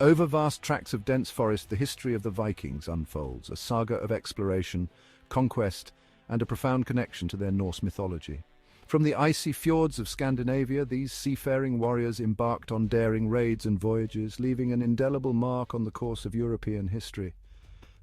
Over vast tracts of dense forest, the history of the Vikings unfolds, a saga of exploration, conquest, and a profound connection to their Norse mythology. From the icy fjords of Scandinavia, these seafaring warriors embarked on daring raids and voyages, leaving an indelible mark on the course of European history.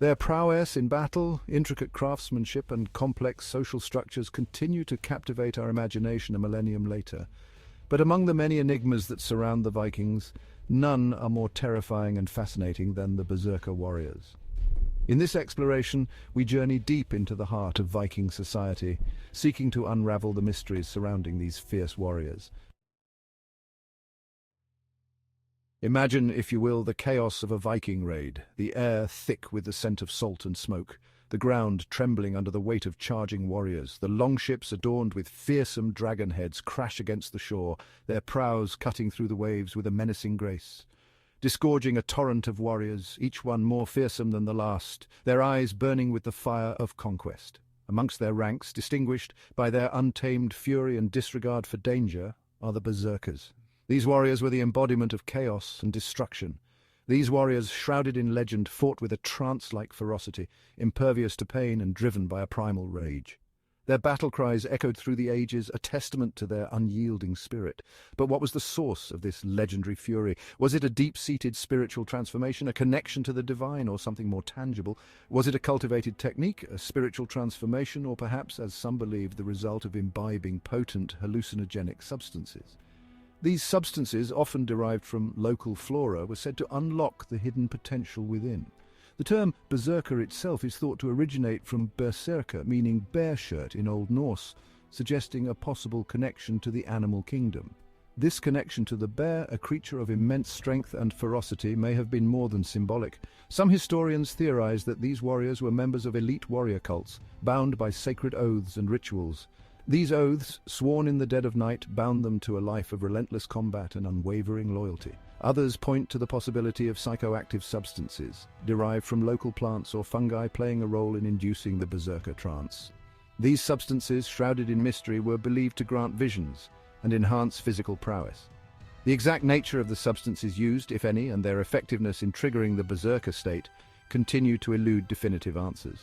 Their prowess in battle, intricate craftsmanship, and complex social structures continue to captivate our imagination a millennium later. But among the many enigmas that surround the Vikings, none are more terrifying and fascinating than the Berserker warriors. In this exploration, we journey deep into the heart of Viking society, seeking to unravel the mysteries surrounding these fierce warriors. Imagine, if you will, the chaos of a Viking raid, the air thick with the scent of salt and smoke, the ground trembling under the weight of charging warriors, the longships adorned with fearsome dragon heads crash against the shore, their prows cutting through the waves with a menacing grace. Disgorging a torrent of warriors, each one more fearsome than the last, their eyes burning with the fire of conquest. Amongst their ranks, distinguished by their untamed fury and disregard for danger, are the Berserkers. These warriors were the embodiment of chaos and destruction. These warriors, shrouded in legend, fought with a trance-like ferocity, impervious to pain and driven by a primal rage. Their battle cries echoed through the ages, a testament to their unyielding spirit. But what was the source of this legendary fury? Was it a deep-seated spiritual transformation, a connection to the divine, or something more tangible? Was it a cultivated technique, a spiritual transformation, or perhaps, as some believed, the result of imbibing potent hallucinogenic substances? These substances, often derived from local flora, were said to unlock the hidden potential within. The term berserker itself is thought to originate from berserker, meaning bear shirt in Old Norse, suggesting a possible connection to the animal kingdom. This connection to the bear, a creature of immense strength and ferocity, may have been more than symbolic. Some historians theorize that these warriors were members of elite warrior cults, bound by sacred oaths and rituals. These oaths, sworn in the dead of night, bound them to a life of relentless combat and unwavering loyalty. Others point to the possibility of psychoactive substances, derived from local plants or fungi, playing a role in inducing the berserker trance. These substances, shrouded in mystery, were believed to grant visions and enhance physical prowess. The exact nature of the substances used, if any, and their effectiveness in triggering the berserker state continue to elude definitive answers.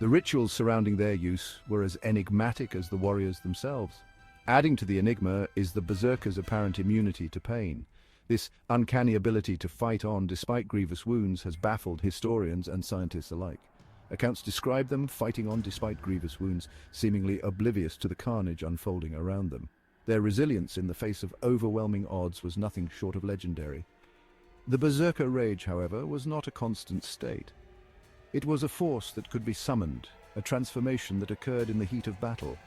The rituals surrounding their use were as enigmatic as the warriors themselves. Adding to the enigma is the berserker's apparent immunity to pain. This uncanny ability to fight on despite grievous wounds has baffled historians and scientists alike. Accounts describe them fighting on despite grievous wounds, seemingly oblivious to the carnage unfolding around them. Their resilience in the face of overwhelming odds was nothing short of legendary. The berserker rage, however, was not a constant state. It was a force that could be summoned, a transformation that occurred in the heat of battle.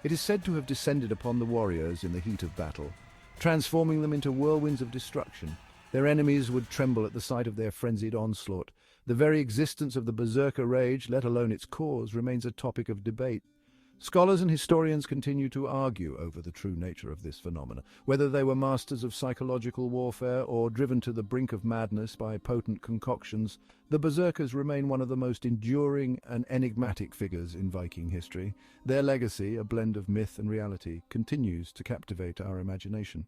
It is said to have descended upon the warriors in the heat of battle, transforming them into whirlwinds of destruction. Their enemies would tremble at the sight of their frenzied onslaught. The very existence of the berserker rage, let alone its cause, remains a topic of debate. Scholars and historians continue to argue over the true nature of this phenomena, whether they were masters of psychological warfare or driven to the brink of madness by potent concoctions. The berserkers remain one of the most enduring and enigmatic figures in Viking history. Their legacy, a blend of myth and reality, continues to captivate our imagination.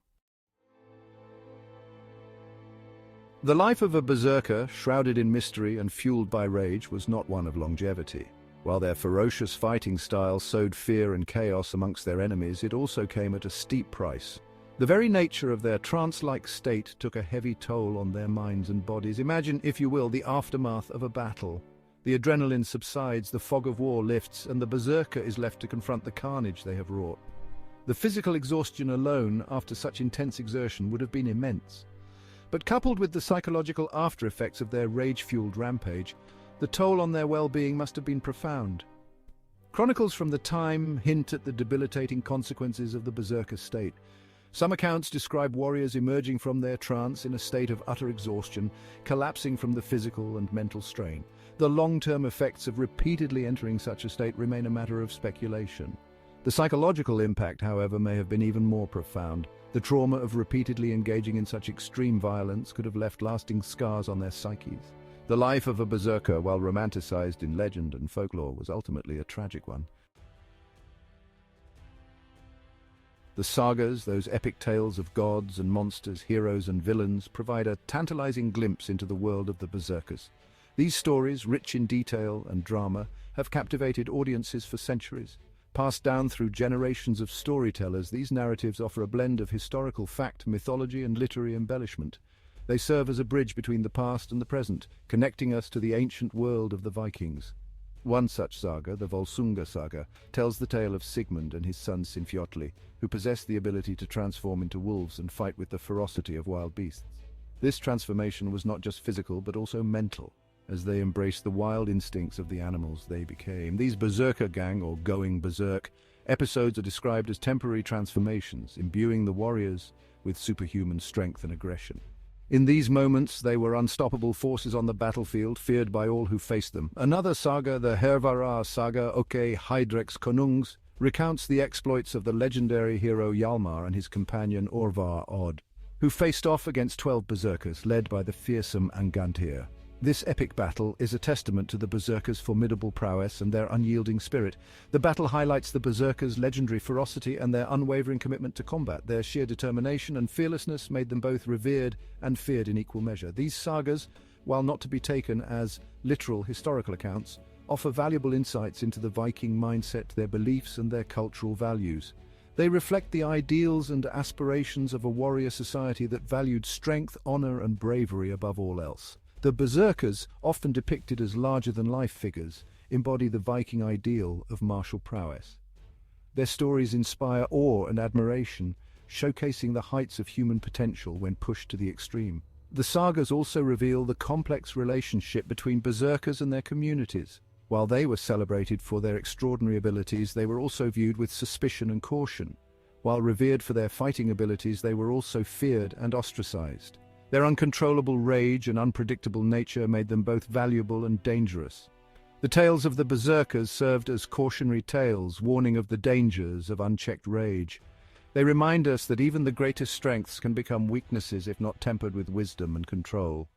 The life of a berserker, shrouded in mystery and fueled by rage, was not one of longevity. While their ferocious fighting style sowed fear and chaos amongst their enemies, it also came at a steep price. The very nature of their trance-like state took a heavy toll on their minds and bodies. Imagine, if you will, the aftermath of a battle. The adrenaline subsides, the fog of war lifts, and the berserker is left to confront the carnage they have wrought. The physical exhaustion alone, after such intense exertion, would have been immense. But coupled with the psychological after-effects of their rage-fueled rampage, the toll on their well-being must have been profound. Chronicles from the time hint at the debilitating consequences of the berserker state. Some accounts describe warriors emerging from their trance in a state of utter exhaustion, collapsing from the physical and mental strain. The long-term effects of repeatedly entering such a state remain a matter of speculation. The psychological impact, however, may have been even more profound. The trauma of repeatedly engaging in such extreme violence could have left lasting scars on their psyches. The life of a berserker, while romanticized in legend and folklore, was ultimately a tragic one. The sagas, those epic tales of gods and monsters, heroes and villains, provide a tantalizing glimpse into the world of the Berserkers. These stories, rich in detail and drama, have captivated audiences for centuries. Passed down through generations of storytellers, these narratives offer a blend of historical fact, mythology, and literary embellishment. They serve as a bridge between the past and the present, connecting us to the ancient world of the Vikings. One such saga, the Volsunga saga, tells the tale of Sigmund and his son Sinfjotli, who possessed the ability to transform into wolves and fight with the ferocity of wild beasts. This transformation was not just physical but also mental, as they embraced the wild instincts of the animals they became. These Berserker gang, or going berserk, episodes are described as temporary transformations, imbuing the warriors with superhuman strength and aggression. In these moments, they were unstoppable forces on the battlefield, feared by all who faced them. Another saga, the Hervarar saga Oke Hydrex Konungs, recounts the exploits of the legendary hero Hjalmar and his companion Orvar Odd, who faced off against 12 berserkers led by the fearsome Angantyr. This epic battle is a testament to the berserkers' formidable prowess and their unyielding spirit. The battle highlights the berserkers' legendary ferocity and their unwavering commitment to combat. Their sheer determination and fearlessness made them both revered and feared in equal measure. These sagas, while not to be taken as literal historical accounts, offer valuable insights into the Viking mindset, their beliefs, and their cultural values. They reflect the ideals and aspirations of a warrior society that valued strength, honor, and bravery above all else. The berserkers, often depicted as larger-than-life figures, embody the Viking ideal of martial prowess. Their stories inspire awe and admiration, showcasing the heights of human potential when pushed to the extreme. The sagas also reveal the complex relationship between berserkers and their communities. While they were celebrated for their extraordinary abilities, they were also viewed with suspicion and caution. While revered for their fighting abilities, they were also feared and ostracized. Their uncontrollable rage and unpredictable nature made them both valuable and dangerous. The tales of the berserkers served as cautionary tales, warning of the dangers of unchecked rage. They remind us that even the greatest strengths can become weaknesses if not tempered with wisdom and control.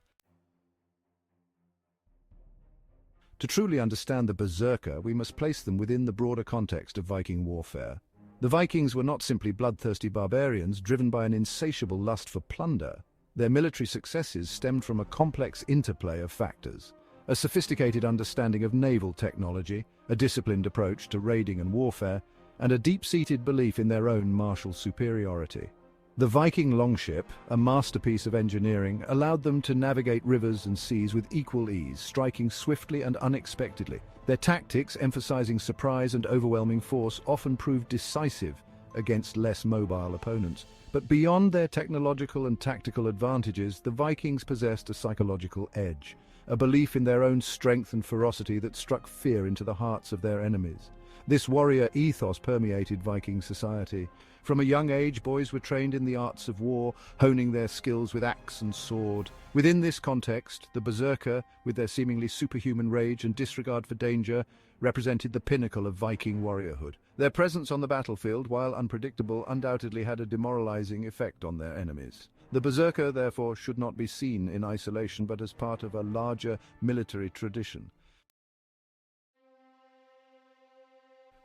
To truly understand the berserker, we must place them within the broader context of Viking warfare. The Vikings were not simply bloodthirsty barbarians driven by an insatiable lust for plunder. Their military successes stemmed from a complex interplay of factors: a sophisticated understanding of naval technology, a disciplined approach to raiding and warfare, and a deep-seated belief in their own martial superiority. The Viking longship, a masterpiece of engineering, allowed them to navigate rivers and seas with equal ease, striking swiftly and unexpectedly. Their tactics, emphasizing surprise and overwhelming force, often proved decisive against less mobile opponents. But beyond their technological and tactical advantages, the Vikings possessed a psychological edge, a belief in their own strength and ferocity that struck fear into the hearts of their enemies. This warrior ethos permeated Viking society. From a young age, boys were trained in the arts of war, honing their skills with axe and sword. Within this context, the berserker, with their seemingly superhuman rage and disregard for danger, represented the pinnacle of Viking warriorhood. Their presence on the battlefield, while unpredictable, undoubtedly had a demoralizing effect on their enemies. The berserker, therefore, should not be seen in isolation but as part of a larger military tradition.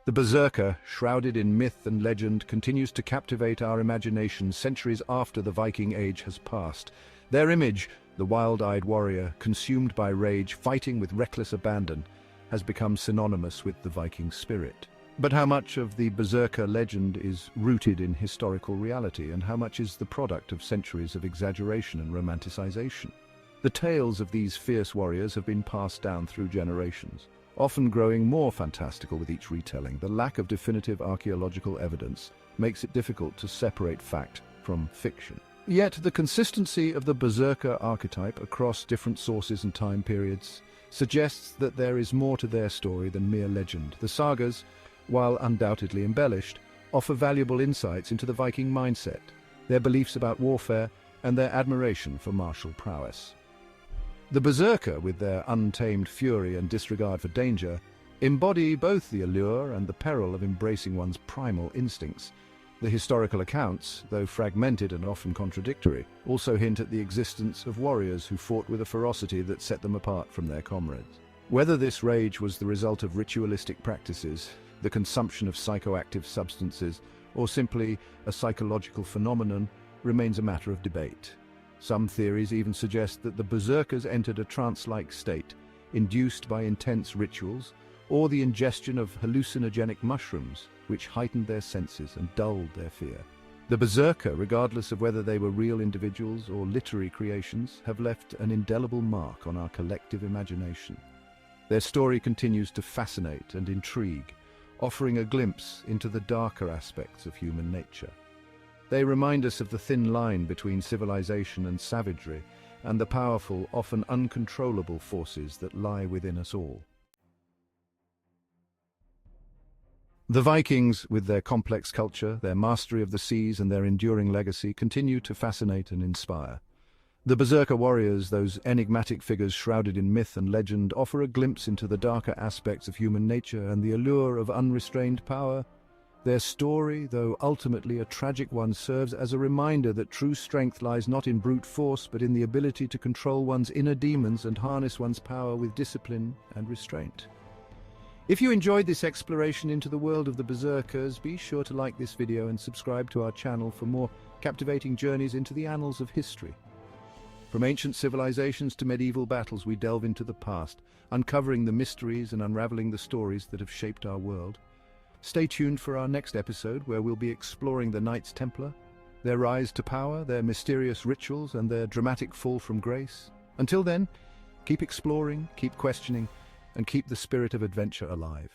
The berserker, shrouded in myth and legend, continues to captivate our imagination centuries after the Viking age has passed. Their image, the wild-eyed warrior, consumed by rage, fighting with reckless abandon, has become synonymous with the Viking spirit. But how much of the berserker legend is rooted in historical reality, and how much is the product of centuries of exaggeration and romanticization? The tales of these fierce warriors have been passed down through generations, often growing more fantastical with each retelling. The lack of definitive archaeological evidence makes it difficult to separate fact from fiction. Yet the consistency of the berserker archetype across different sources and time periods suggests that there is more to their story than mere legend. The sagas, while undoubtedly embellished, offer valuable insights into the Viking mindset, their beliefs about warfare, and their admiration for martial prowess. The berserker, with their untamed fury and disregard for danger, embody both the allure and the peril of embracing one's primal instincts. The historical accounts, though fragmented and often contradictory, also hint at the existence of warriors who fought with a ferocity that set them apart from their comrades. Whether this rage was the result of ritualistic practices, the consumption of psychoactive substances, or simply a psychological phenomenon remains a matter of debate. Some theories even suggest that the Berserkers entered a trance-like state, induced by intense rituals, or the ingestion of hallucinogenic mushrooms, which heightened their senses and dulled their fear. The Berserker, regardless of whether they were real individuals or literary creations, have left an indelible mark on our collective imagination. Their story continues to fascinate and intrigue, offering a glimpse into the darker aspects of human nature. They remind us of the thin line between civilization and savagery, and the powerful, often uncontrollable forces that lie within us all. The Vikings, with their complex culture, their mastery of the seas and their enduring legacy, continue to fascinate and inspire. The Berserker warriors, those enigmatic figures shrouded in myth and legend, offer a glimpse into the darker aspects of human nature and the allure of unrestrained power. Their story, though ultimately a tragic one, serves as a reminder that true strength lies not in brute force, but in the ability to control one's inner demons and harness one's power with discipline and restraint. If you enjoyed this exploration into the world of the Berserkers, be sure to like this video and subscribe to our channel for more captivating journeys into the annals of history. From ancient civilizations to medieval battles, we delve into the past, uncovering the mysteries and unraveling the stories that have shaped our world. Stay tuned for our next episode, where we'll be exploring the Knights Templar, their rise to power, their mysterious rituals, and their dramatic fall from grace. Until then, keep exploring, keep questioning, and keep the spirit of adventure alive.